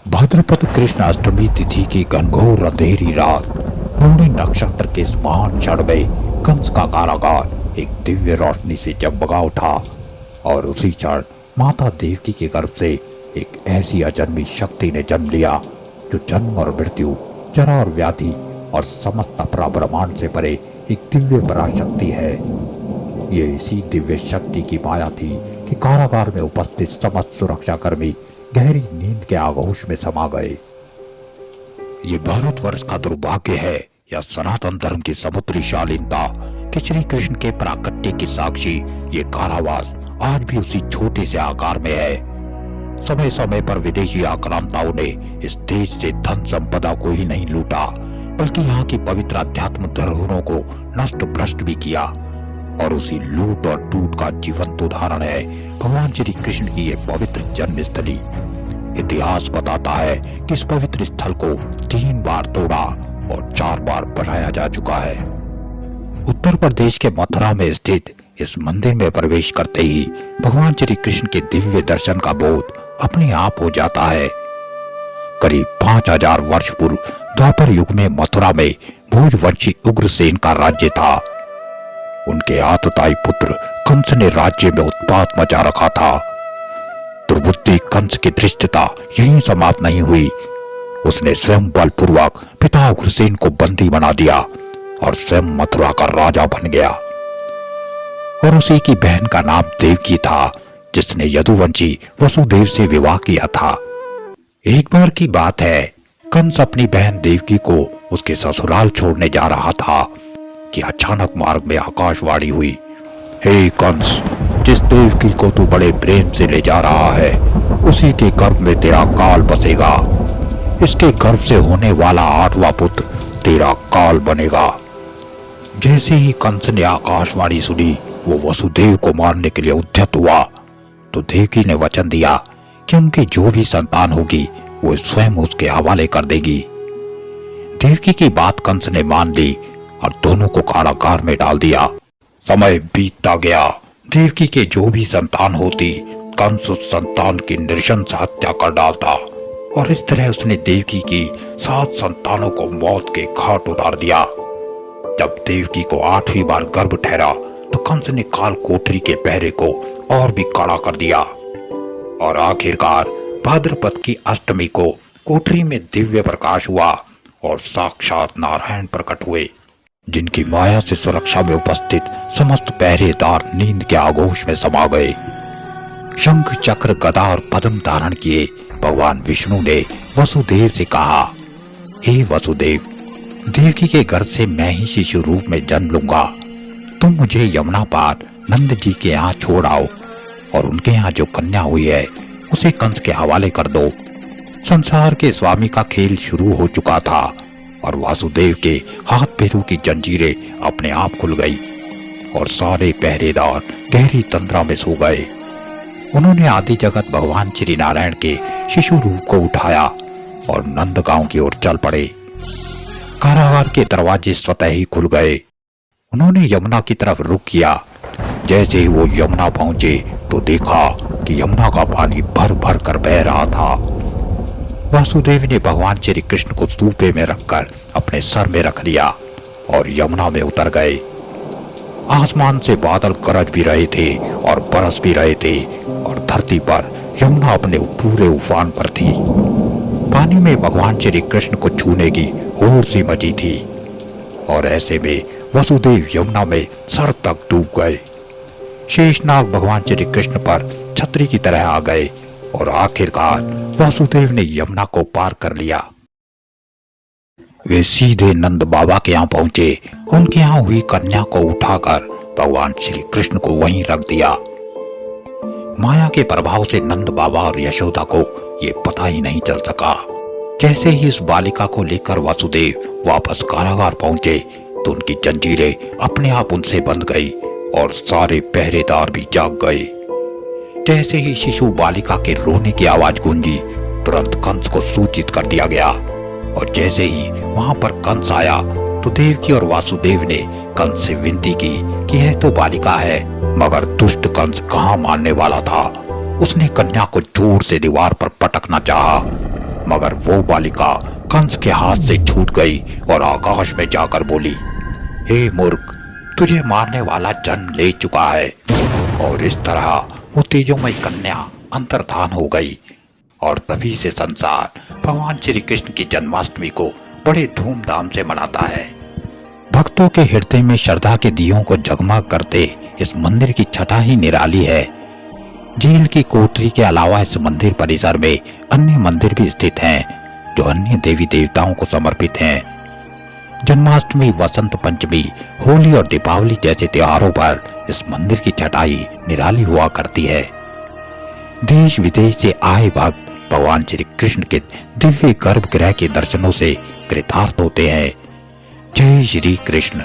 भाद्रपद कृष्ण अष्टमी तिथि की घनघोर अंधेरी रात रोहिणी नक्षत्र के इस महान क्षण में कंस का कारागार एक दिव्य रोशनी से जगमगा उठा और उसी क्षण माता देवकी के गर्भ से एक ऐसी अजन्मी शक्ति ने जन्म लिया जो जन्म और मृत्यु, जरा और व्याधि और समस्त ब्रह्मांड से परे एक दिव्य पराशक्ति है। ये इसी दिव्य शक्ति की माया थी कि कारागार में उपस्थित समस्त सुरक्षाकर्मी गहरी नींद के आगोश में समा गए। ये भारतवर्ष का दुर्भाग्य है या सनातन धर्म की समुद्री शालीनता कि श्री कृष्ण के प्राकट्य की साक्षी ये कारावास आज भी उसी छोटे से आकार में है। समय समय पर विदेशी आक्रांताओं ने इस देश से धन संपदा को ही नहीं लूटा बल्कि यहाँ की पवित्र अध्यात्म धरोहरों को नष्ट भ्रष्ट भी किया। और उसी लूट और टूट का जीवंत उदाहरण है भगवान श्री कृष्ण की यह पवित्र जन्मस्थली। इतिहास बताता है कि इस पवित्र स्थल को 3 बार तोड़ा और 4 बार बनाया जा चुका है। उत्तर प्रदेश के मथुरा में स्थित इस मंदिर में प्रवेश करते ही भगवान श्री कृष्ण के दिव्य दर्शन का बोध अपने आप हो जाता है। करीब 5000 वर्ष पूर्व द्वापर युग में मथुरा में भोजवंशी उग्रसेन का राज्य था। उनके आतताई पुत्र कंस ने राज्य में उत्पात मचा रखा था। दुर्बुद्धि कंस की धृष्टता यहीं समाप्त नहीं हुई। उसने स्वयं बलपूर्वक पिता उग्रसेन को बंदी बना दिया और स्वयं मथुरा का राजा बन गया। और उसी की बहन का नाम देवकी था जिसने यदुवंशी वसुदेव से विवाह किया था। एक बार की बात है, कंस अपनी बहन देवकी को उसके ससुराल छोड़ने जा रहा था कि अचानक मार्ग में आकाशवाणी हुई, हे कंस, जिस देवकी को तू बड़े प्रेम से ले जा रहा है उसी के गर्भ में तेरा काल बसेगा। इसके गर्भ से होने वाला 8वां पुत्र तेरा काल बनेगा। जैसे ही कंस ने आकाशवाणी सुनी वो वसुदेव को मारने के लिए उद्यत हुआ तो देवकी ने वचन दिया कि उनकी जो भी संतान होगी वो स्वयं उसके हवाले कर देगी। देवकी की बात कंस ने मान ली और दोनों को कारागार में डाल दिया। समय बीतता गया। देवकी के जो भी संतान होती कंस उस संतान की नृशंस हत्या कर डालता और इस तरह उसने देवकी की 7 संतानों को मौत के घाट उतार दिया। जब देवकी को 8वीं बार गर्भ ठहरा तो कंस ने काल कोठरी के पहरे को और भी कड़ा कर दिया और आखिरकार भाद्रपद की अष्टमी को कोठरी में दिव्य प्रकाश हुआ और साक्षात नारायण प्रकट हुए, जिनकी माया से सुरक्षा में उपस्थित समस्त पहरेदार नींद के आगोश में समा गए। शंख चक्र गदा और पद्म धारण किए भगवान विष्णु ने वसुदेव से कहा, हे वसुदेव, देवकी के घर से मैं ही शिशु रूप में जन्म लूंगा। तुम मुझे यमुना पार नंद जी के यहाँ छोड़ आओ और उनके यहाँ जो कन्या हुई है उसे कंस के हवाले कर दो। संसार के स्वामी का खेल शुरू हो चुका था और वासुदेव के हाथ पैरों की जंजीरें अपने आप खुल गई और सारे पहरेदार गहरी तंद्रा में सो गए। उन्होंने आदि जगत भगवान श्री नारायण के शिशु रूप को उठाया और नंदगांव की ओर चल पड़े। कारागार के दरवाजे स्वतः ही खुल गए। उन्होंने यमुना की तरफ रुख किया। जैसे ही वो यमुना पहुंचे तो देखा कि यमुना का पानी भर भर कर बह रहा था। वासुदेव ने भगवान श्री कृष्ण को सूपे में रखकर अपने सर में रख लिया और यमुना में उतर गए। आसमान से बादल गरज भी रहे थे और बरस भी रहे थे और धरती पर यमुना अपने पूरे उफान पर थी। पानी में भगवान श्री कृष्ण को छूने की होड़ सी मची थी और ऐसे में वसुदेव यमुना में सर तक डूब गए। शेषनाग भगवान श्री कृष्ण पर छतरी की तरह आ गए और आखिरकार वासुदेव ने यमुना को पार कर लिया। वे सीधे नंद बाबा के यहाँ पहुंचे। उनके यहाँ हुई कन्या को उठाकर भगवान श्री कृष्ण को वहीं रख दिया। माया के प्रभाव से नंद बाबा और यशोदा को ये पता ही नहीं चल सका। जैसे ही इस बालिका को लेकर वासुदेव वापस कारागार पहुंचे तो उनकी जंजीरें अपने आप उनसे बंध गई और सारे पहरेदार भी जाग गए। जैसे ही शिशु बालिका के रोने की आवाज गूंजी तुरंत कंस को सूचित कर दिया गया और जैसे ही वहां पर कंस आया तो देवकी और वासुदेव ने कंस से विनती की कि यह तो बालिका है, मगर दुष्ट कंस कहाँ मानने वाला था। उसने कन्या को जोर से दीवार पर पटकना चाहा, मगर वो बालिका कंस के हाथ से छूट गई और आकाश में जाकर बोली, हे मूर्ख, तुझे मारने वाला जन्म ले चुका है। और इस तरह वो तेजोमय कन्या अंतर्धान हो गई। और तभी से संसार भगवान श्री कृष्ण की जन्माष्टमी को बड़े धूमधाम से मनाता है। भक्तों के हृदय में श्रद्धा के दियों को जगमग करते इस मंदिर की छटा ही निराली है। जेल की कोठरी के अलावा इस मंदिर परिसर में अन्य मंदिर भी स्थित हैं, जो अन्य देवी देवताओं को समर्पित हैं। जन्माष्टमी, वसंत पंचमी, होली और दीपावली जैसे त्योहारों पर इस मंदिर की छटाई निराली हुआ करती है। देश विदेश से आए भक्त भगवान श्री कृष्ण के दिव्य गर्भगृह के दर्शनों से कृतार्थ होते हैं। जय श्री कृष्ण।